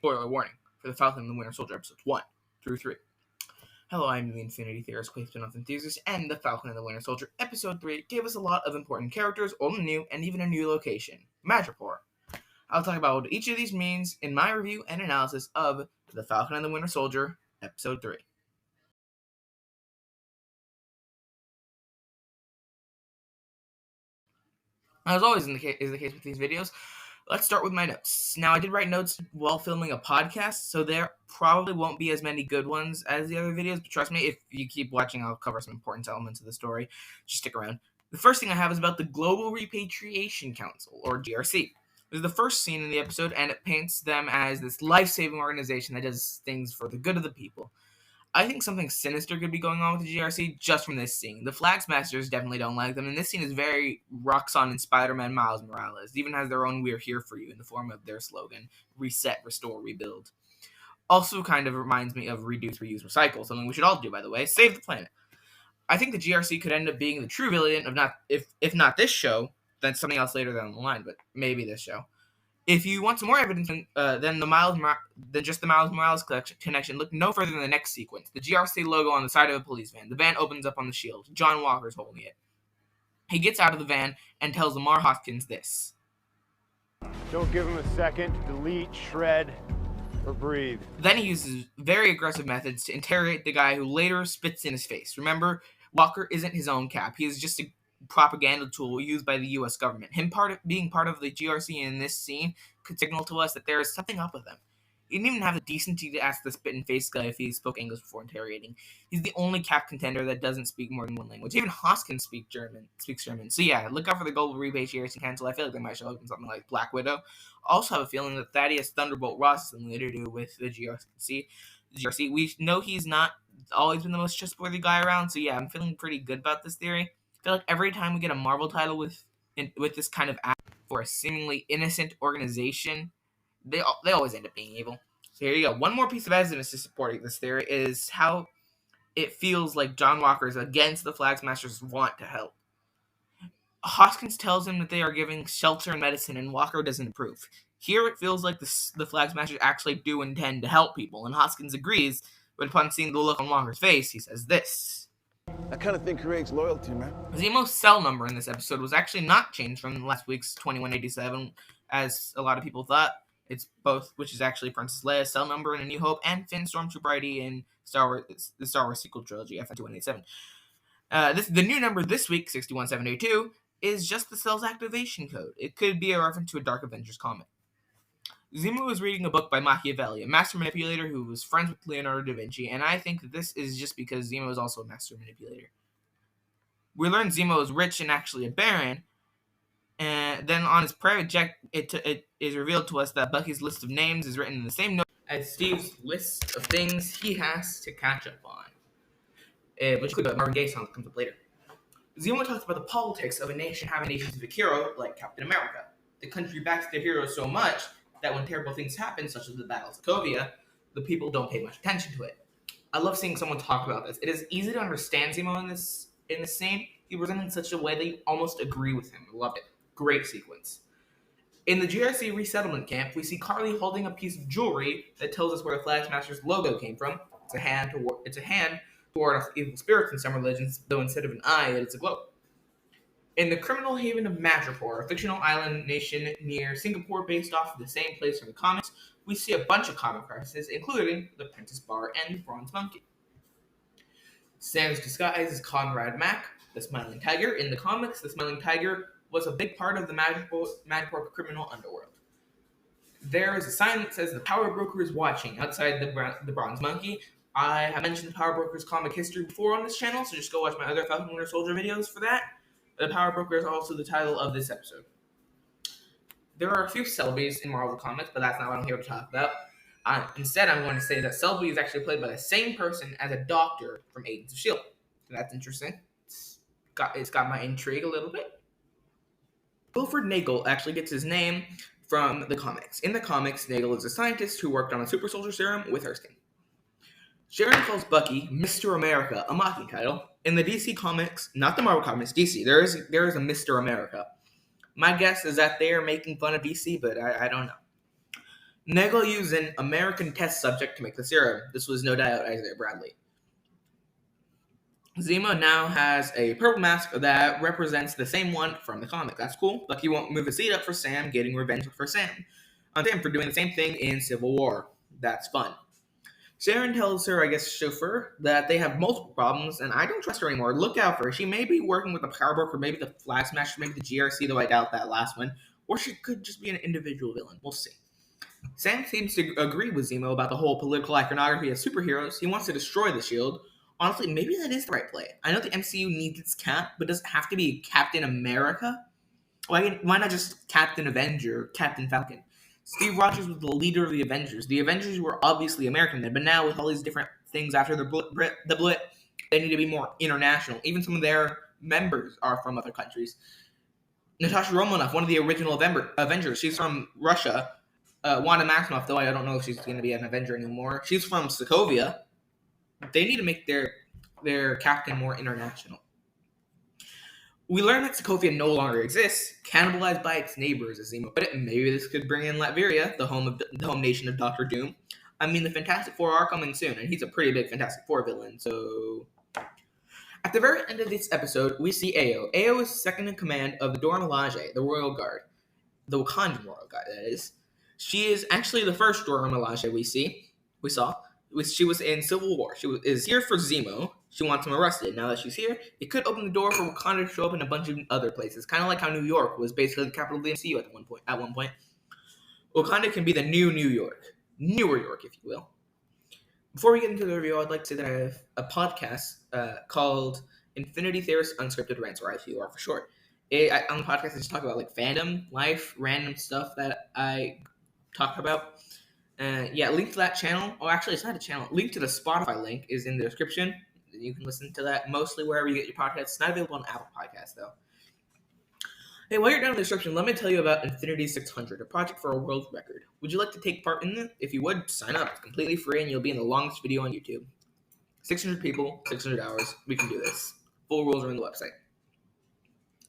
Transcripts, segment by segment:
spoiler warning for the Falcon and the Winter Soldier episodes 1 through 3. Hello, I'm the Infinity Theorist, Quake Spin-off enthusiast, and the Falcon and the Winter Soldier episode 3 gave us a lot of important characters, old and new, and even a new location, Madripoor. I'll talk about what each of these means in my review and analysis of the Falcon and the Winter Soldier episode 3. As always is the case with these videos, let's start with my notes. Now, I did write notes while filming a podcast, so there probably won't be as many good ones as the other videos, but trust me, if you keep watching, I'll cover some important elements of the story. Just stick around. The first thing I have is about the Global Repatriation Council, or GRC. This is the first scene in the episode, and it paints them as this life-saving organization that does things for the good of the people. I think something sinister could be going on with the GRC just from this scene. The Flag Smashers definitely don't like them, and this scene is very Roxxon and Spider-Man Miles Morales. It even has their own "We're Here For You" in the form of their slogan, Reset, Restore, Rebuild. Also kind of reminds me of Reduce, Reuse, Recycle, something we should all do, by the way. Save the planet. I think the GRC could end up being the true villain of if not this show, then something else later down the line, but maybe this show. If you want some more evidence than just the Miles Morales connection, look no further than the next sequence. The GRC logo on the side of a police van. The van opens up on the shield. John Walker's holding it. He gets out of the van and tells Lamar Hoskins this. Don't give him a second to delete, shred, or breathe. Then he uses very aggressive methods to interrogate the guy who later spits in his face. Remember, Walker isn't his own cap. He is just a propaganda tool used by the U.S. government. Him being part of the GRC in this scene could signal to us that there is something up with him. He didn't even have the decency to ask the spit-in-face guy if he spoke English before interrogating. He's the only cap contender that doesn't speak more than one language. Even Hoskins speaks German. So yeah, look out for the Global Repatriation Council. I feel like they might show up in something like Black Widow. I also have a feeling that Thaddeus Thunderbolt Ross has something to do with the GRC. We know he's not always been the most trustworthy guy around, so yeah, I'm feeling pretty good about this theory. I feel like every time we get a Marvel title with this kind of act for a seemingly innocent organization, they always end up being evil. So here you go. One more piece of evidence to support this theory is how it feels like John Walker is against the Flag Smashers' want to help. Hoskins tells him that they are giving shelter and medicine, and Walker doesn't approve. Here it feels like the Flag Smashers actually do intend to help people, and Hoskins agrees, but upon seeing the look on Walker's face, he says this. That kind of thing creates loyalty, man. Zemo's cell number in this episode was actually not changed from last week's 2187, as a lot of people thought. It's both, which is actually Princess Leia's cell number in A New Hope and Finn Stormtrooper ID in the Star Wars sequel trilogy, FN2187. The new number this week, 61782, is just the cell's activation code. It could be a reference to a Dark Avengers comic. Zemo was reading a book by Machiavelli, a master manipulator who was friends with Leonardo da Vinci, and I think that this is just because Zemo is also a master manipulator. We learn Zemo is rich and actually a baron, and then on his private jet, it is revealed to us that Bucky's list of names is written in the same note as Steve's list of things he has to catch up on, which includes a Marvin Gaye song that comes up later. Zemo talks about the politics of a nation having a specific hero like Captain America. The country backs their hero so much that when terrible things happen, such as the Battle of Sokovia, the people don't pay much attention to it. I love seeing someone talk about this. It is easy to understand Zemo in this scene. He presented in such a way that you almost agree with him. I loved it. Great sequence. In the GRC resettlement camp, we see Carly holding a piece of jewelry that tells us where the Flag Smashers logo came from. It's a hand to ward off evil spirits in some religions, though instead of an eye, it's a globe. In the criminal haven of Madripoor, a fictional island nation near Singapore based off of the same place from the comics, we see a bunch of comic references, including the Princess Bar and the Bronze Monkey. Sam's disguise is Conrad Mack, the Smiling Tiger. In the comics, the Smiling Tiger was a big part of the Madripoor criminal underworld. There is a sign that says the Power Broker is watching outside the Bronze Monkey. I have mentioned Power Broker's comic history before on this channel, so just go watch my other Falcon Winter Soldier videos for that. The Power Broker is also the title of this episode. There are a few Selby's in Marvel Comics, but that's not what I'm here to talk about. Instead, I'm going to say that Selby is actually played by the same person as a doctor from Agents of S.H.I.E.L.D. So that's interesting. It's got my intrigue a little bit. Wilfred Nagel actually gets his name from the comics. In the comics, Nagel is a scientist who worked on a super soldier serum with Erskine. Sharon calls Bucky Mr. America, a mocking title. In the DC comics, not the Marvel comics, DC, there is a Mr. America. My guess is that they are making fun of DC, but I don't know. Nego used an American test subject to make the serum. This was no doubt Isaiah Bradley. Zemo now has a purple mask that represents the same one from the comic. That's cool. Bucky won't move a seat up for Sam, getting revenge for Sam for doing the same thing in Civil War. That's fun. Sharon tells her, chauffeur, that they have multiple problems, and I don't trust her anymore. Look out for her. She may be working with the Power Broker, maybe the Flag Smasher, maybe the GRC, though I doubt that last one. Or she could just be an individual villain. We'll see. Sam seems to agree with Zemo about the whole political iconography of superheroes. He wants to destroy the Shield. Honestly, maybe that is the right play. I know the MCU needs its cap, but does it have to be Captain America? Why not just Captain Avenger, Captain Falcon? Steve Rogers was the leader of the Avengers. The Avengers were obviously American then, but now with all these different things after the blip, they need to be more international. Even some of their members are from other countries. Natasha Romanoff, one of the original Avengers, she's from Russia. Wanda Maximoff, though I don't know if she's going to be an Avenger anymore. She's from Sokovia. They need to make their captain more international. We learn that Sokovia no longer exists, cannibalized by its neighbors, as Zemo put it. Maybe this could bring in Latveria, the home nation of Doctor Doom. I mean, the Fantastic Four are coming soon, and he's a pretty big Fantastic Four villain, so... At the very end of this episode, we see Ayo. Ayo is second in command of the Dora Milaje, the Royal Guard. The Wakandan Royal Guard, that is. She is actually the first Dora Milaje we saw. She was in Civil War. She is here for Zemo. She wants him arrested. Now that she's here, it could open the door for Wakanda to show up in a bunch of other places. Kind of like how New York was basically the capital of the MCU at one point. Wakanda can be the new New York. Newer York, if you will. Before we get into the review, I'd like to say that I have a podcast called Infinity Theorist Unscripted Rants, or ITR for short. On the podcast, I just talk about fandom, life, random stuff that I talk about. Link to that channel. Oh, actually, it's not a channel. Link to the Spotify link is in the description. You can listen to that mostly wherever you get your podcasts. It's not available on Apple Podcasts, though. Hey, while you're down in the description, let me tell you about Infinity 600, a project for a world record. Would you like to take part in it? If you would, sign up. It's completely free, and you'll be in the longest video on YouTube. 600 people, 600 hours. We can do this. Full rules are in the website.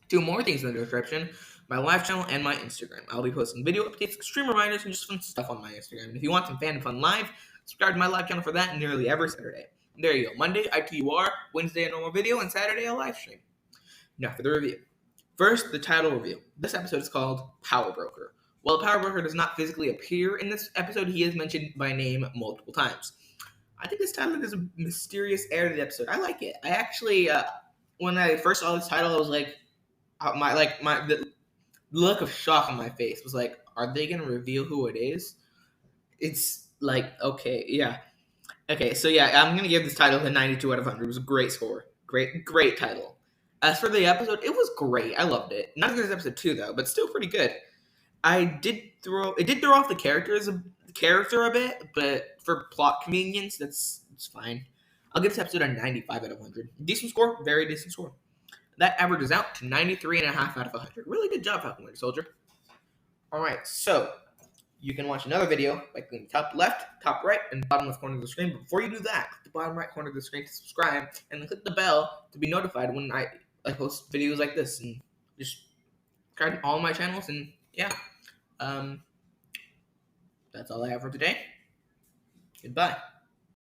2 more things in the description. My live channel and my Instagram. I'll be posting video updates, stream reminders, and just fun stuff on my Instagram. And if you want some fan fun live, subscribe to my live channel for that nearly every Saturday. There you go. Monday, ITUR. Wednesday, a normal video. And Saturday, a live stream. Now for the review. First, the title review. This episode is called Power Broker. While Power Broker does not physically appear in this episode, he is mentioned by name multiple times. I think this title gives a mysterious air to the episode. I like it. I actually, when I first saw this title, I was like, the look of shock on my face was like, are they going to reveal who it is? It's like, okay, yeah. Okay, so yeah, I'm going to give this title a 92 out of 100. It was a great score. Great title. As for the episode, it was great. I loved it. Not as good as episode 2, though, but still pretty good. It did throw off the character a bit, but for plot convenience, it's fine. I'll give this episode a 95 out of 100. Decent score, very decent score. That averages out to 93.5 out of 100. Really good job, Falcon Winter Soldier. Alright, so you can watch another video by clicking the top left, top right, and bottom left corner of the screen. But before you do that, click the bottom right corner of the screen to subscribe, and then click the bell to be notified when I post videos like this. And just subscribe to all my channels, and yeah. That's all I have for today. Goodbye.